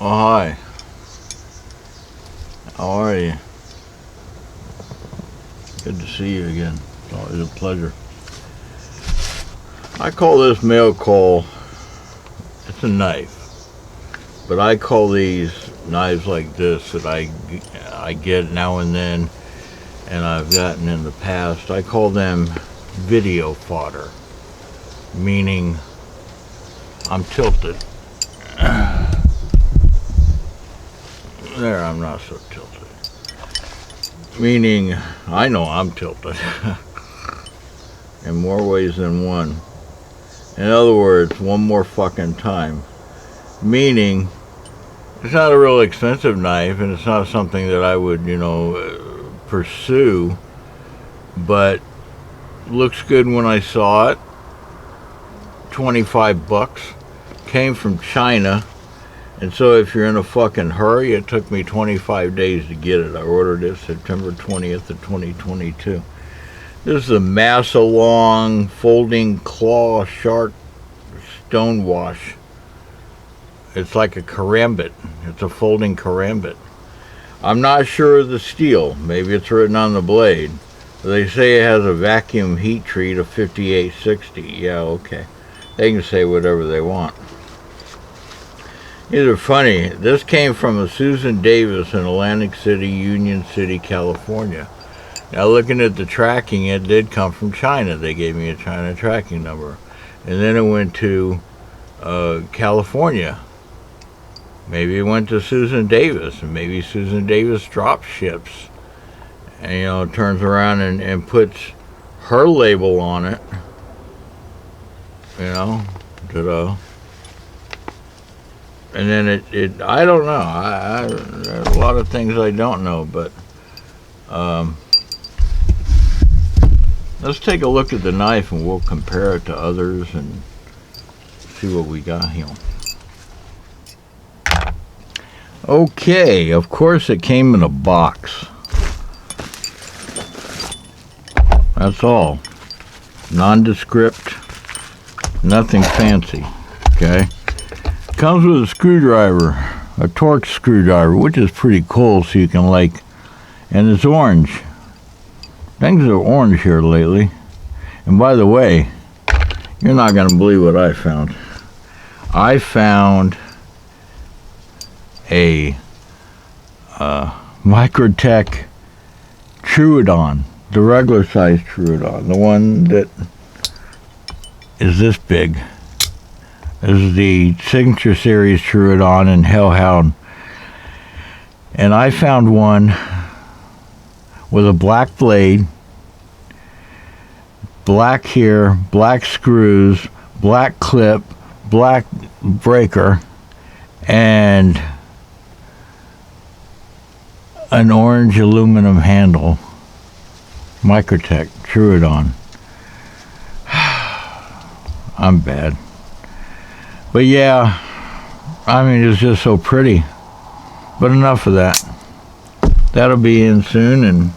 Oh, hi. How are you? Good to see you again. It's always a pleasure. I call this mail call, it's a knife. But I call these knives like this that I get now and then, and I've gotten in the past, I call them video fodder. Meaning, I'm tilted. There, I'm not so tilted. Meaning, I know I'm tilted. In more ways than one. In other words, one more fucking time. Meaning, it's not a real expensive knife, and it's not something that I would, pursue, but looks good when I saw it. $25. Came from China. And so if you're in a fucking hurry, it took me 25 days to get it. I ordered it September 20th of 2022. This is a MASALONG Folding Claw shark-StoneWash. It's like a karambit. It's a folding karambit. I'm not sure of the steel. Maybe it's written on the blade. They say it has a vacuum heat treat of 5860. Yeah, okay. They can say whatever they want. These are funny. This came from a Susan Davis in Atlantic City, Union City, California. Now, looking at the tracking, it did come from China. They gave me a China tracking number. And then it went to California. Maybe it went to Susan Davis, and maybe Susan Davis drop ships. And, turns around and puts her label on it. Ta-da. And then it I don't know. There's a lot of things I don't know, but let's take a look at the knife and we'll compare it to others and see what we got here. Okay, of course it came in a box. That's all. Nondescript, nothing fancy, okay? Comes with a screwdriver, a Torx screwdriver, which is pretty cool, so you can and it's orange. Things are orange here lately. And by the way, you're not going to believe what I found. I found a Microtech Trudon, the regular size Trudon, the one that is this big. This is the Signature Series Trudon and Hellhound. And I found one with a black blade, black here, black screws, black clip, black breaker, and an orange aluminum handle. Microtech Trudon. I'm bad. But yeah, I mean, it's just so pretty. But enough of that. That'll be in soon, and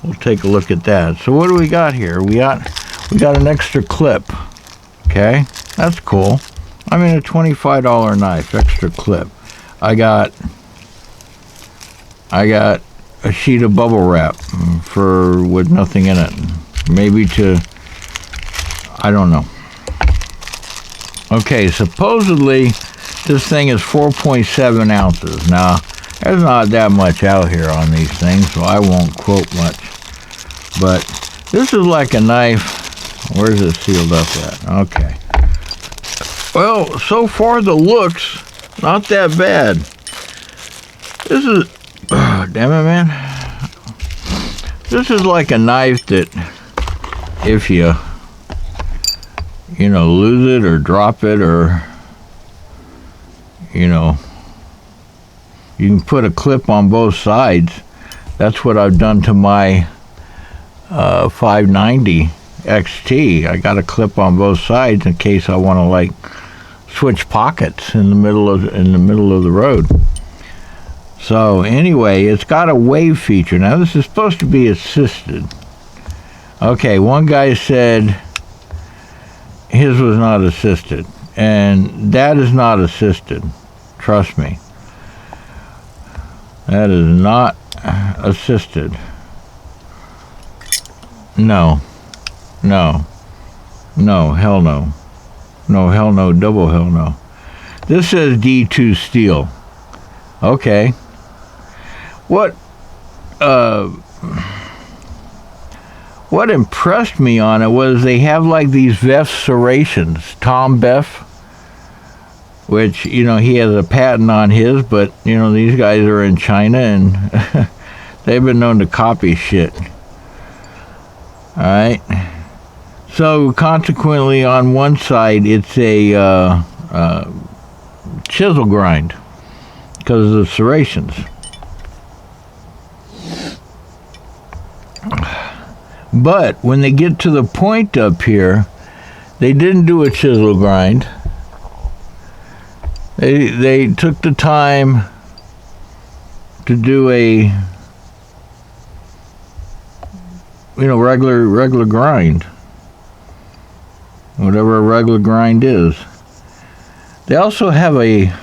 we'll take a look at that. So what do we got here? We got an extra clip. Okay, that's cool. I mean, a $25 knife, extra clip. I got a sheet of bubble wrap with nothing in it. Maybe I don't know. Okay, supposedly this thing is 4.7 ounces. Now, there's not that much out here on these things, so I won't quote much. But this is like a knife. Where's it sealed up at? Okay. Well, so far the looks, not that bad. This is, damn it, man. This is like a knife that if you lose it or drop it, or you can put a clip on both sides. That's what I've done to my 590 XT. I got a clip on both sides in case I want to switch pockets in the middle of the road. So anyway, it's got a wave feature. Now this is supposed to be assisted. Okay, one guy said his was not assisted, and that is not assisted. Trust me. That is not assisted. No. No. No, hell no. No, hell no, double hell no. This says D2 steel. Okay. What impressed me on it was they have like these Veff serrations. Tom Beff, which, you know, he has a patent on his, but, you know, these guys are in China and they've been known to copy shit. Alright. So, consequently, on one side, it's a chisel grind because of the serrations. But when they get to the point up here, they didn't do a chisel grind. They took the time to do a, you know, regular grind. Whatever a regular grind is. They also have a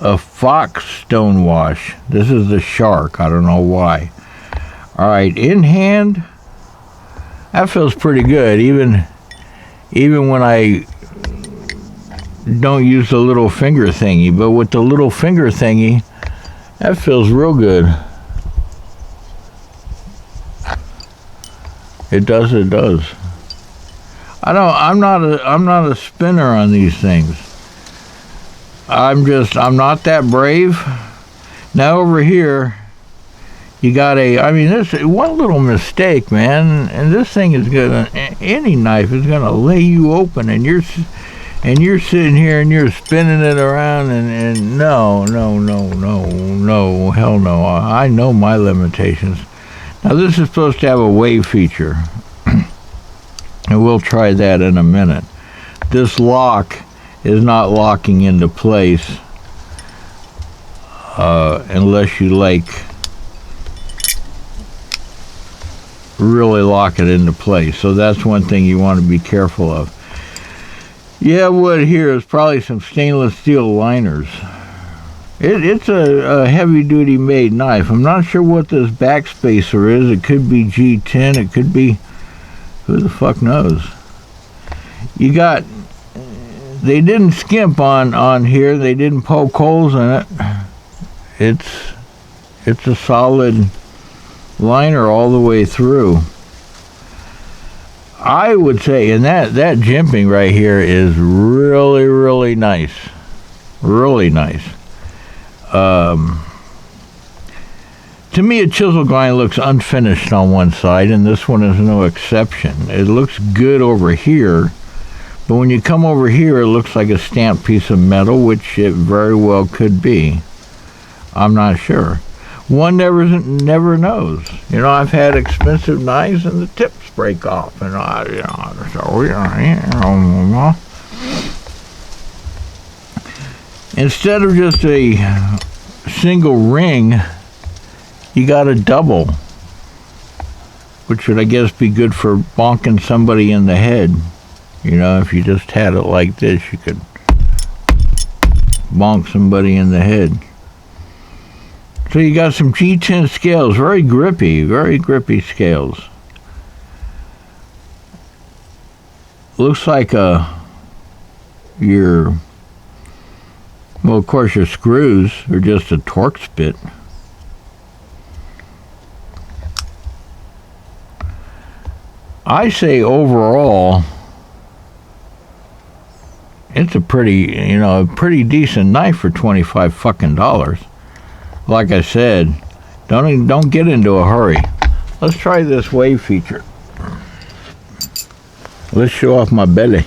shark-StoneWash. This is the shark. I don't know why. All right, in hand, that feels pretty good. Even when I don't use the little finger thingy, but with the little finger thingy, that feels real good. It does. I'm not a spinner on these things. I'm not that brave. Now over here, you got this one little mistake, man, and this thing is any knife is gonna lay you open, and you're sitting here and you're spinning it around, and no, hell no. I know my limitations. Now this is supposed to have a wave feature. And we'll try that in a minute. This lock is not locking into place unless you really lock it into place. So that's one thing you want to be careful of. Yeah, what here is probably some stainless steel liners. It's a heavy-duty made knife. I'm not sure what this backspacer is. It could be G10. It could be... who the fuck knows? They didn't skimp on here. They didn't poke holes in it. It's a solid liner all the way through. I would say, and that jimping right here is really, really nice. Really nice. To me, a chisel grind looks unfinished on one side, and this one is no exception. It looks good over here, but when you come over here, it looks like a stamped piece of metal, which it very well could be. I'm not sure. One never knows. You know, I've had expensive knives, and the tips break off, and instead of just a single ring, you got a double, which would, I guess, be good for bonking somebody in the head. You know, if you just had it like this, you could bonk somebody in the head. So you got some G10 scales, very grippy scales. Looks like well, of course, your screws are just a torque spit. I say overall, it's a pretty decent knife for $25 fucking dollars. Like I said, don't get into a hurry. Let's try this wave feature. Let's show off my belly.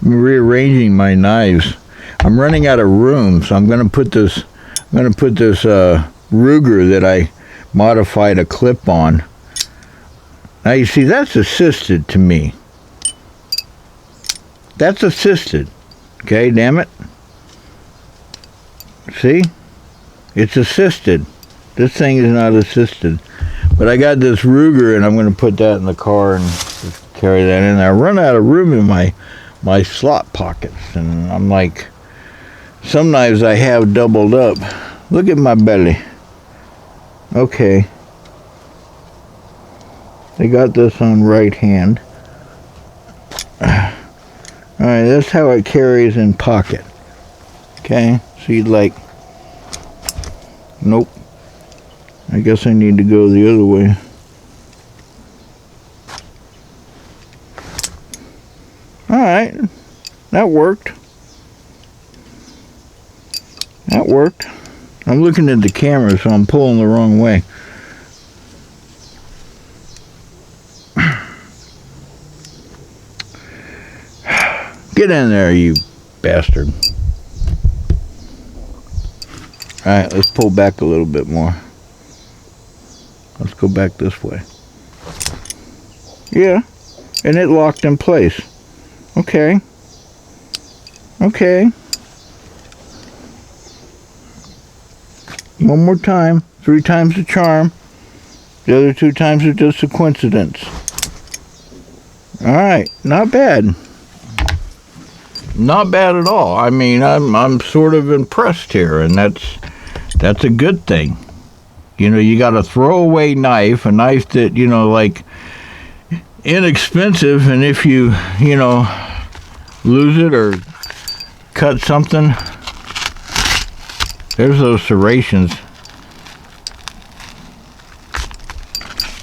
I'm rearranging my knives. I'm running out of room, so I'm gonna put this Ruger that I modified a clip on. Now you see, that's assisted to me. That's assisted. Okay, damn it. See? It's assisted. This thing is not assisted. But I got this Ruger, and I'm going to put that in the car and just carry that in there. I run out of room in my slot pockets, and I'm like, Some knives I have doubled up. Look at my belly. Okay. I got this on right hand. Alright, that's how it carries in pocket. Okay, so you'd like... Nope. I guess I need to go the other way. Alright, that worked. That worked. I'm looking at the camera, so I'm pulling the wrong way. Get in there, you bastard. Alright, let's pull back a little bit more. Let's go back this way. Yeah, and it locked in place. Okay. Okay. One more time. 3 times the charm. The other 2 times are just a coincidence. Alright, not bad. Not bad at all. I mean, I'm sort of impressed here, and that's a good thing. You know, you got a throwaway knife, a knife that, you know, like, inexpensive, and if you know, lose it or cut something, there's those serrations.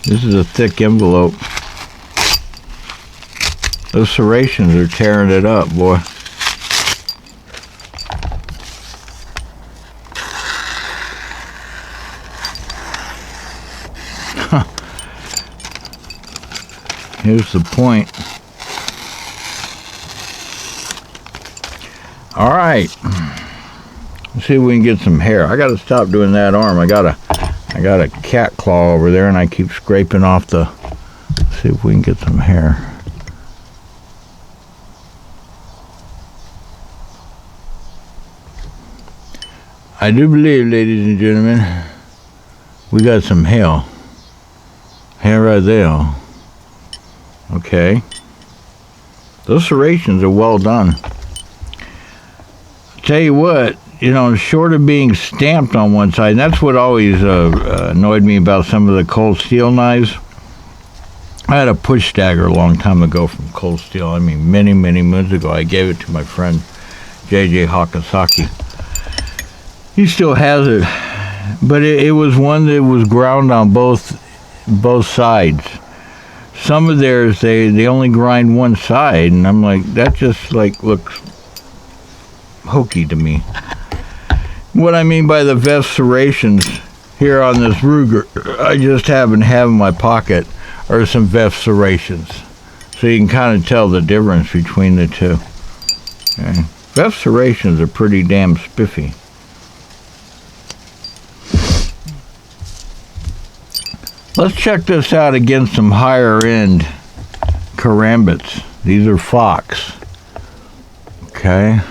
This is a thick envelope. Those serrations are tearing it up, boy. Here's the point. All right. Let's see if we can get some hair. I gotta stop doing that arm. I got a cat claw over there, and I keep scraping off the. Let's see if we can get some hair. I do believe, ladies and gentlemen, we got some hair. Hair right there. Okay. Those serrations are well done. Tell you what, you know, short of being stamped on one side, and that's what always annoyed me about some of the cold steel knives. I had a push dagger a long time ago from Cold Steel. I mean, many, many moons ago. I gave it to my friend J.J. Hakasaki. He still has it, but it was one that was ground on both sides. Some of theirs, they only grind one side, and I'm like, that just like looks hokey to me. What I mean by the vest serrations here on this Ruger, I just happen to have in my pocket are some vest serrations, so you can kind of tell the difference between the two. Okay. Vest serrations are pretty damn spiffy. Let's check this out against some higher end karambits. These are Fox. Okay.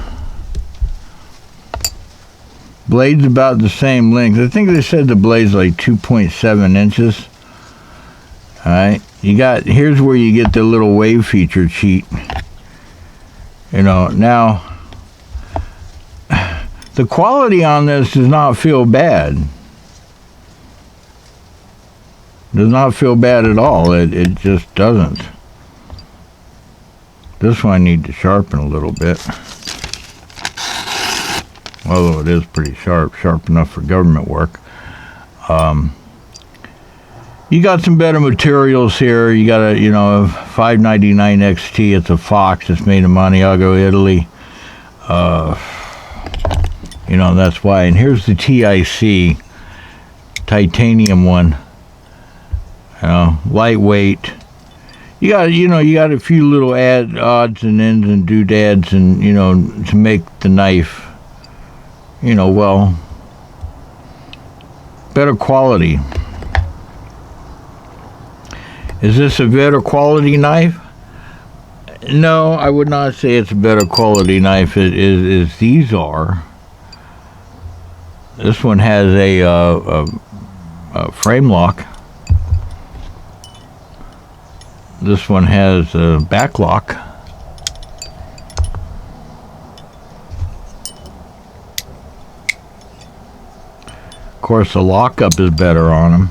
Blade's about the same length. I think they said the blade's like 2.7 inches. Alright. Here's where you get the little wave feature cheat. You know, now the quality on this does not feel bad. Does not feel bad at all. It just doesn't. This one I need to sharpen a little bit. Although it is pretty sharp enough for government work. You got some better materials here. You got a, you know, a 599 XT. It's a Fox. It's made in Maniago, Italy. You know, that's why. And here's the TIC titanium one. Lightweight. You got a few little odds and ends and doodads, and you know, to make the knife, you know, well, better quality. Is this a better quality knife? No, I would not say it's a better quality knife as these are. This one has a frame lock. This one has a back lock. course, the lockup is better on them.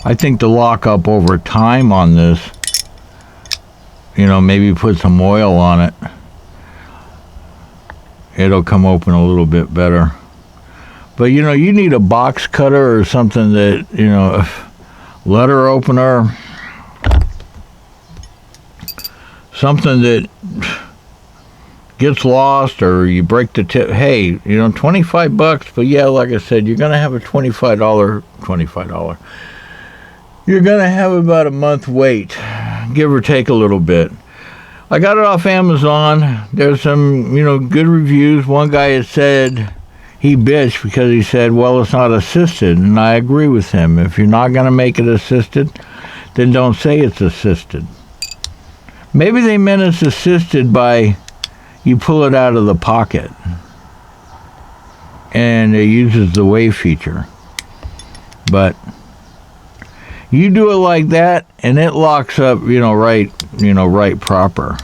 I think the lockup over time on this, maybe put some oil on it, it'll come open a little bit better. But, you need a box cutter or something that, letter opener, something that gets lost or you break the tip. Hey, $25, but yeah, like I said, you're going to have a $25. You're going to have about a month wait, give or take a little bit. I got it off Amazon. There's some, good reviews. One guy had said he bitched because he said, well, it's not assisted, and I agree with him. If you're not going to make it assisted, then don't say it's assisted. Maybe they meant it's assisted by you pull it out of the pocket, and it uses the wave feature. But you do it like that, and it locks up, right proper.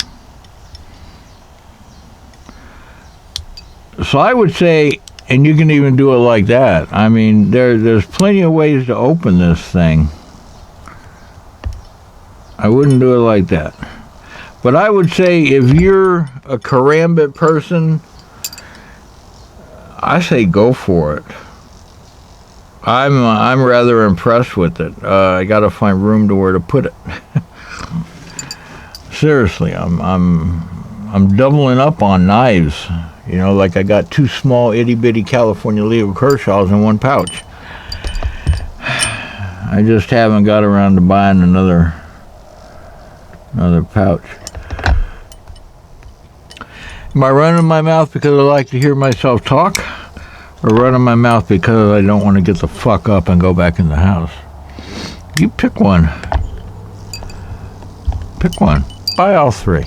So I would say, and you can even do it like that. I mean, there's plenty of ways to open this thing. I wouldn't do it like that. But I would say if you're a karambit person, I say go for it. I'm rather impressed with it. I got to find room to where to put it. Seriously, I'm doubling up on knives. Like I got 2 small itty bitty California Leo Kershaws in one pouch. I just haven't got around to buying another pouch. Am I running my mouth because I like to hear myself talk, or running my mouth because I don't want to get the fuck up and go back in the house? You pick one. Pick one. Buy all 3.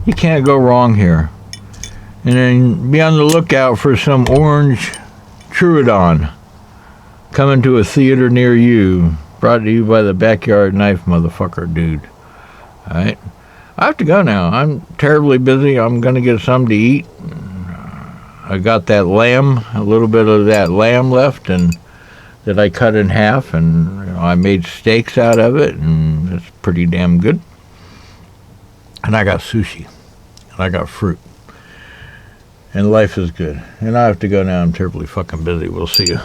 You can't go wrong here. And then be on the lookout for some orange Trouodon coming to a theater near you, brought to you by the Backyard Knife motherfucker dude. Alright? I have to go now. I'm terribly busy. I'm going to get something to eat. I got that lamb, a little bit of that lamb left, and that I cut in half, and I made steaks out of it, and it's pretty damn good. And I got sushi, and I got fruit. And life is good. And I have to go now. I'm terribly fucking busy. We'll see you.